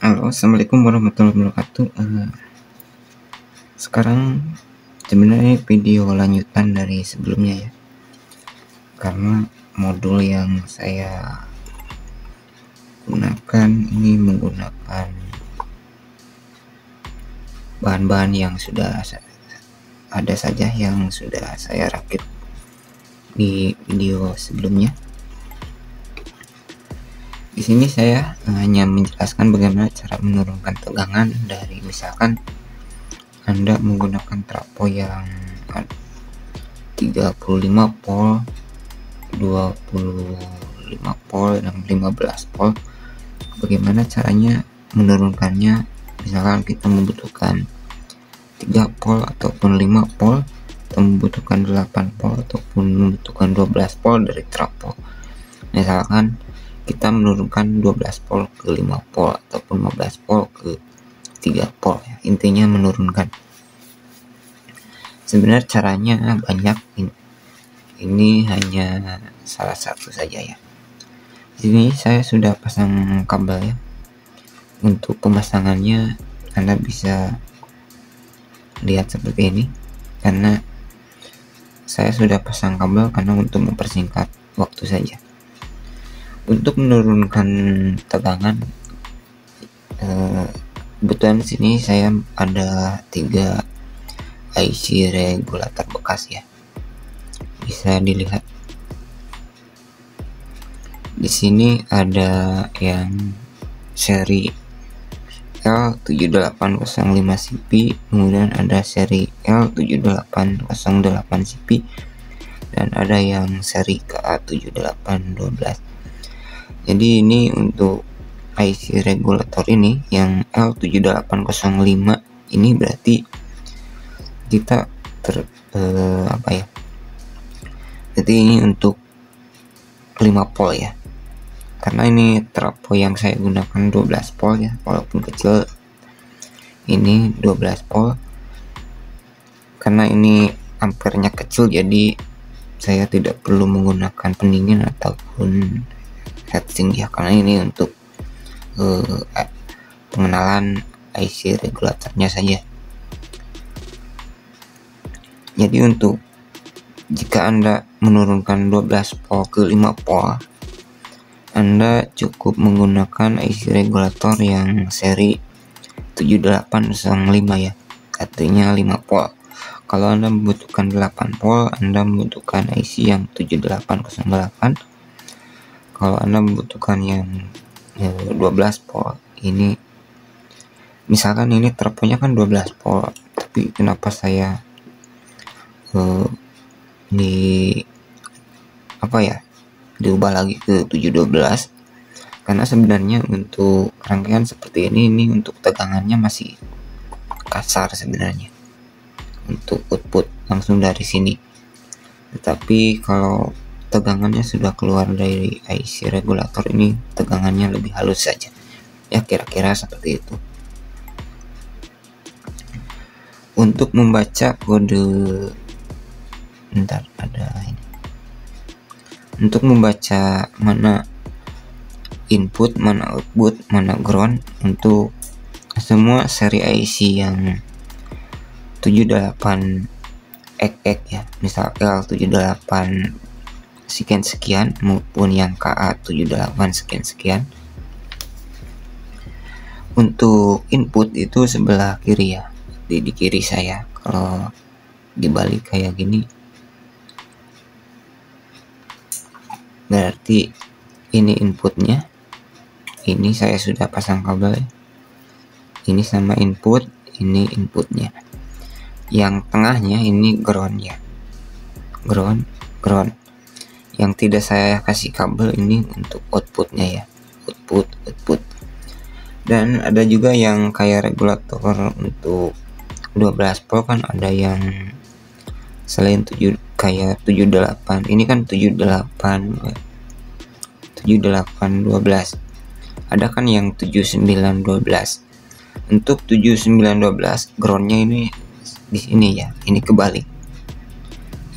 Halo, assalamualaikum warahmatullahi wabarakatuh. Sekarang sebenarnya video lanjutan dari sebelumnya ya, karena modul yang saya gunakan ini menggunakan bahan-bahan yang sudah ada saja yang sudah saya rakit di video sebelumnya. Di sini saya hanya menjelaskan bagaimana cara menurunkan tegangan dari misalkan Anda menggunakan trafo yang 35 volt, 25 volt, dan 15 volt. Bagaimana caranya menurunkannya? Misalkan kita membutuhkan 3 volt ataupun 5 volt, atau membutuhkan 8 volt ataupun membutuhkan 12 volt dari trafo. Misalkan kita menurunkan 12 volt ke 5 volt ataupun 15 volt ke 3 volt ya. Intinya menurunkan. Sebenarnya caranya banyak, ini hanya salah satu saja ya. Di sini saya sudah pasang kabel ya. Untuk pemasangannya Anda bisa lihat seperti ini, karena saya sudah pasang kabel karena untuk mempersingkat waktu saja. Untuk menurunkan tegangan, kebetulan di sini saya ada 3 IC regulator bekas ya. Bisa dilihat. Di sini ada yang seri L7805CP, kemudian ada seri L7808CP, dan ada yang seri KA7812. Jadi ini untuk IC regulator ini yang L7805 ini berarti kita jadi ini untuk 5 volt ya, karena ini trafo yang saya gunakan 12 volt ya, walaupun kecil. Ini 12 volt karena ini ampernya kecil, jadi saya tidak perlu menggunakan pendingin ataupun heatsink ya, karena ini untuk pengenalan IC regulatornya saja. Jadi untuk jika Anda menurunkan 12 volt ke 5 volt, Anda cukup menggunakan IC regulator yang seri 7805 ya, artinya 5 volt. Kalau Anda membutuhkan 8 volt, Anda membutuhkan IC yang 7808. Kalau Anda membutuhkan yang 12 volt, ini misalkan ini trafonya kan 12 volt, tapi kenapa saya diubah lagi ke 712? Karena sebenarnya untuk rangkaian seperti ini untuk tegangannya masih kasar sebenarnya untuk output langsung dari sini. Tetapi kalau tegangannya sudah keluar dari IC regulator ini, tegangannya lebih halus saja ya, kira-kira seperti itu. Untuk membaca kode, untuk membaca mana input, mana output, mana ground untuk semua seri IC yang 78XX ya, misal L78 sekian maupun yang KA78 sekian. Untuk input itu sebelah kiri ya, di kiri saya. Kalau dibalik kayak gini berarti ini inputnya. Ini saya sudah pasang kabel ya. Ini sama input, ini inputnya. Yang tengahnya ini ground ya, ground. Yang tidak saya kasih kabel ini untuk outputnya ya, output. Dan ada juga yang kayak regulator untuk 12 volt kan, ada yang selain kayak 78, ini kan 7812, ada kan yang 7912. Untuk 7912 groundnya ini di sini ya, ini kebalik.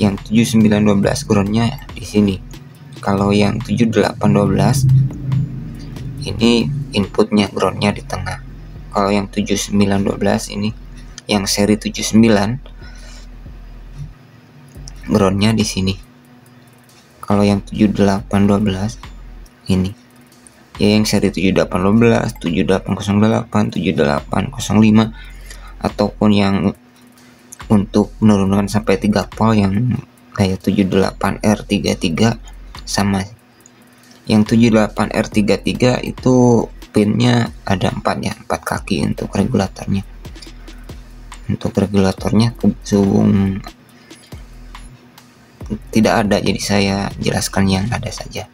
Yang 7912 groundnya di sini. Kalau yang 7812 ini inputnya groundnya di tengah. Kalau yang 7912 ini, yang seri 79, groundnya di sini. Kalau yang 7812 ini ya, yang seri 7812, 7808, 7805, ataupun yang untuk menurunkan sampai 3 volt yang kayak 78R33 sama. Yang 78R33 itu pinnya ada 4 ya, 4 kaki untuk regulatornya. Untuk regulatornya hubung tidak ada, jadi saya jelaskan yang ada saja.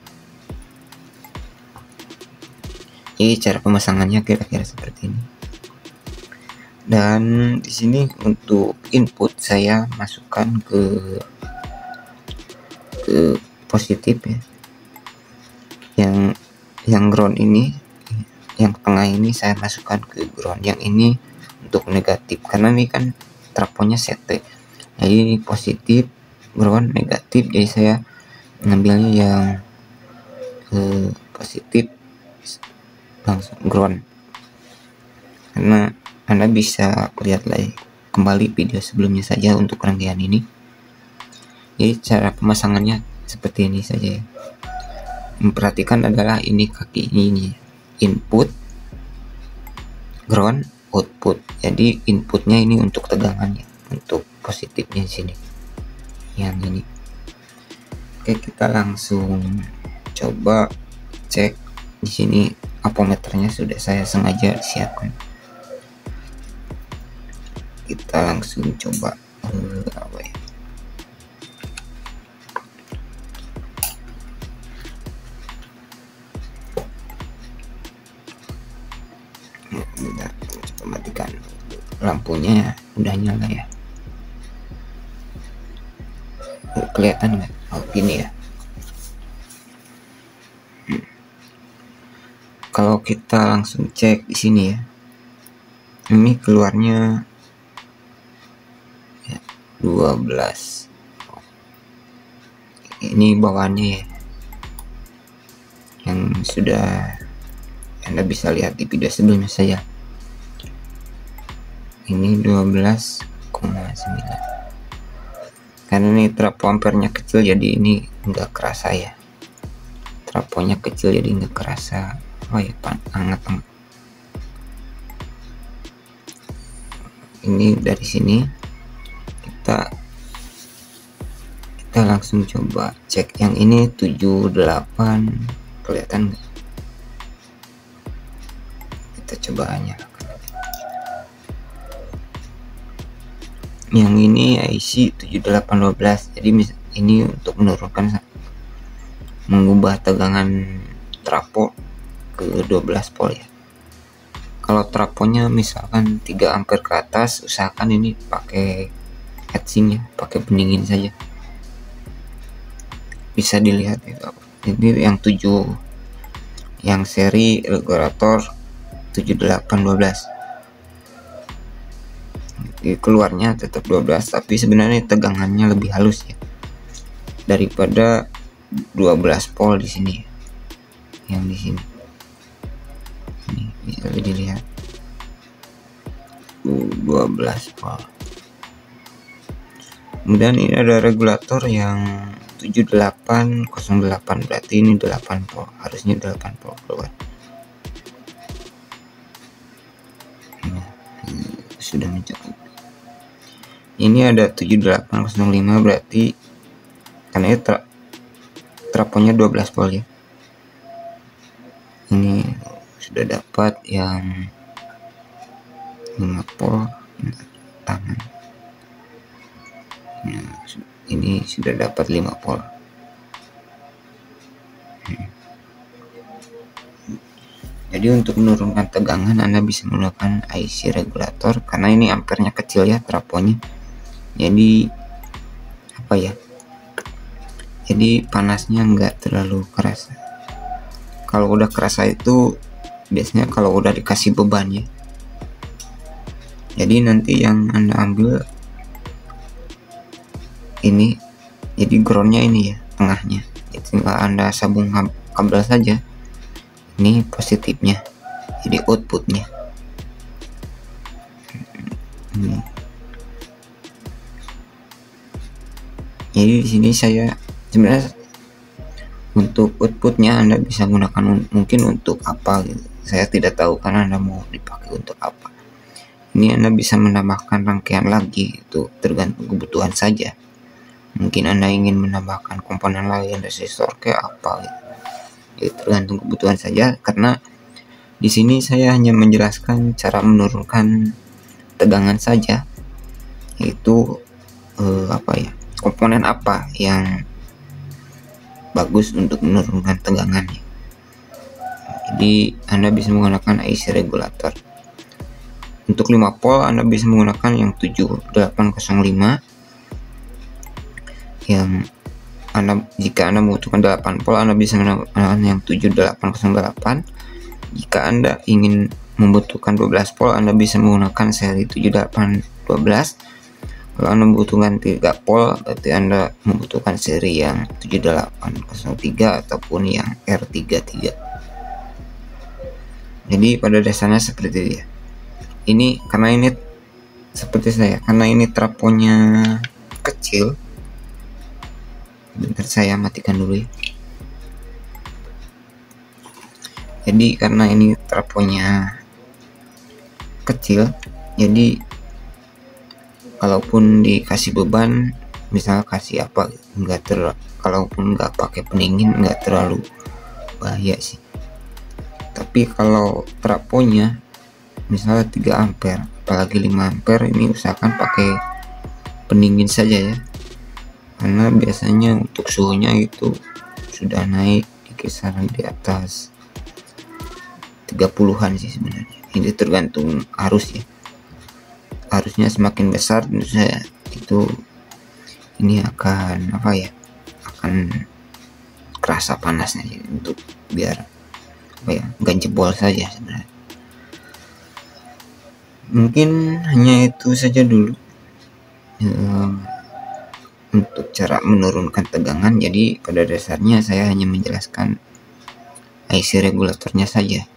Jadi cara pemasangannya kira-kira seperti ini. Dan di sini untuk input saya masukkan ke positif ya. Yang ground ini, yang tengah ini saya masukkan ke ground. Yang ini untuk negatif karena ini kan trafonya CT. Jadi ini positif, ground, negatif. Jadi saya ngambilnya yang positif langsung ground. Karena Anda bisa lihat lagi kembali video sebelumnya saja untuk rangkaian ini. Jadi cara pemasangannya seperti ini saja ya. Memperhatikan adalah ini kaki ini input, ground, output. Jadi inputnya ini untuk tegangannya, untuk positifnya di sini. Yang ini. Oke, kita langsung coba cek di sini. Ampermeternya sudah saya sengaja siapkan. Kita langsung coba apa ya? Bentar, coba matikan lampunya. Udah nyala ya? Kelihatan nggak? Oh, gini ya. Kalau kita langsung cek di sini ya, ini keluarnya ya, 12. Ini bawaannya ya, yang sudah Anda bisa lihat di video sebelumnya saya. Ini 12,9. Karena ini trafo ampernya kecil, jadi ini enggak kerasa ya. Trafonya kecil jadi enggak kerasa. Oh ya, hangat. Ini dari sini kita langsung coba cek. Yang ini 78, kelihatan nggak? Kita coba nyalakan. Yang ini IC 7812. Jadi ini untuk menurunkan, mengubah tegangan trafo ke 12 volt ya. Kalau trafonya misalkan 3 ampere ke atas, usahakan ini pakai heatsink ya, pakai pendingin saja. Bisa dilihat itu. Ini yang 7, yang seri regulator 7812. Jadi keluarnya tetap 12, tapi sebenarnya tegangannya lebih halus ya daripada 12 volt di sini. Yang di sini. Ini bisa dilihat 12 volt. Kemudian ini ada regulator yang 7808, berarti ini 8 volt, harusnya 8 volt keluar. Nah, sudah mencapai. Ini ada 7805, berarti karena ini trafonya 12 volt ya. Ini sudah dapat yang 5 volt tangan. Nah, ini sudah dapat 5 volt. Jadi untuk menurunkan tegangan Anda bisa menggunakan IC regulator karena ini ampernya kecil ya, trafonya. Jadi apa ya? Jadi panasnya enggak terlalu kerasa. Kalau udah kerasa itu biasanya kalau udah dikasih beban ya. Jadi nanti yang Anda ambil ini, jadi groundnya ini ya, tengahnya. Tinggal Anda sambung kabel saja. Ini positifnya, jadi outputnya. ini. Jadi di sini saya sebenarnya untuk outputnya Anda bisa gunakan mungkin untuk apa gitu. Saya tidak tahu karena Anda mau dipakai untuk apa. Ini Anda bisa menambahkan rangkaian lagi, itu tergantung kebutuhan saja. Mungkin Anda ingin menambahkan komponen lain, resistor kayak apa gitu. Itu tergantung kebutuhan saja, karena di sini saya hanya menjelaskan cara menurunkan tegangan saja, yaitu komponen apa yang bagus untuk menurunkan tegangannya. Jadi Anda bisa menggunakan IC regulator. Untuk 5 volt Anda bisa menggunakan yang 7805, yang jika Anda membutuhkan 8 volt Anda bisa menggunakan yang 7808. Jika Anda ingin membutuhkan 12 volt Anda bisa menggunakan seri 7812. Kalau Anda membutuhkan 3 volt berarti Anda membutuhkan seri yang 7803 ataupun yang R33. Jadi pada dasarnya seperti itu ya. Ini karena ini seperti saya, karena ini trafonya kecil. Bentar saya matikan dulu ya. Jadi karena ini trafonya kecil, jadi kalaupun dikasih beban, misal kasih apa, kalaupun nggak pakai pendingin nggak terlalu bahaya sih. Tapi kalau trafonya misalnya 3 ampere apalagi 5 ampere, ini usahakan pakai pendingin saja ya, karena biasanya untuk suhunya itu sudah naik di kisaran di atas 30-an sih sebenarnya. Ini tergantung arus ya, arusnya semakin besar tentu saja itu ini akan akan kerasa panasnya ya, untuk biar nggak jebol saja sebenarnya. Mungkin hanya itu saja dulu untuk cara menurunkan tegangan. Jadi pada dasarnya saya hanya menjelaskan IC regulatornya saja.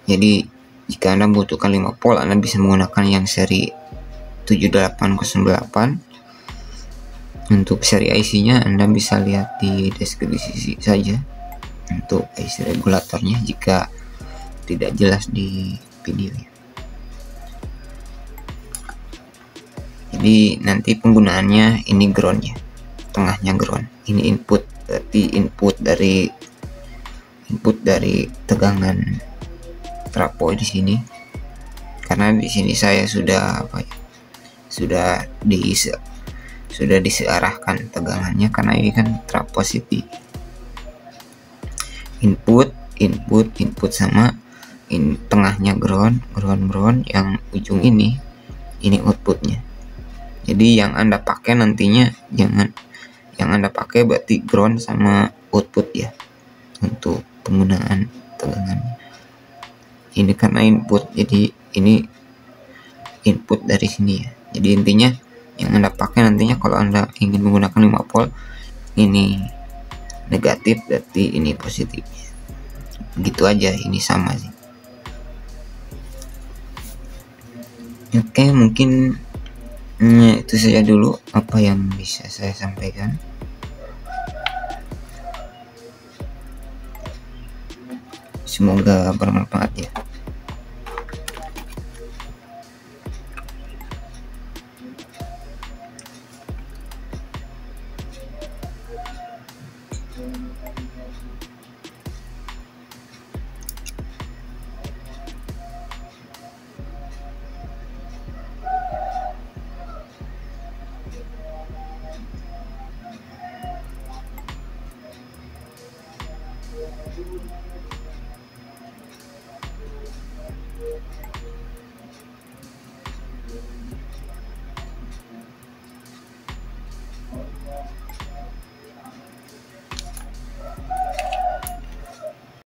Jadi jika Anda membutuhkan 5 volt Anda bisa menggunakan yang seri 7808. Untuk seri IC-nya Anda bisa lihat di deskripsi saja untuk IC regulatornya jika tidak jelas di video ya. Jadi nanti penggunaannya ini ground ya, tengahnya ground, ini input, berarti input dari tegangan trafo di sini. Karena di sini saya sudah disearahkan tegangannya karena ini kan trafo city. Input sama tengahnya ground, yang ujung ini outputnya. Jadi yang Anda pakai nantinya yang Anda pakai berarti ground sama output ya untuk penggunaan tegangannya. Ini karena input, jadi ini input dari sini ya. Jadi intinya yang Anda pakai nantinya kalau Anda ingin menggunakan 5 volt ini negatif berarti ini positif. Gitu aja, ini sama sih. Oke, mungkin itu saja dulu apa yang bisa saya sampaikan. Semoga bermanfaat ya.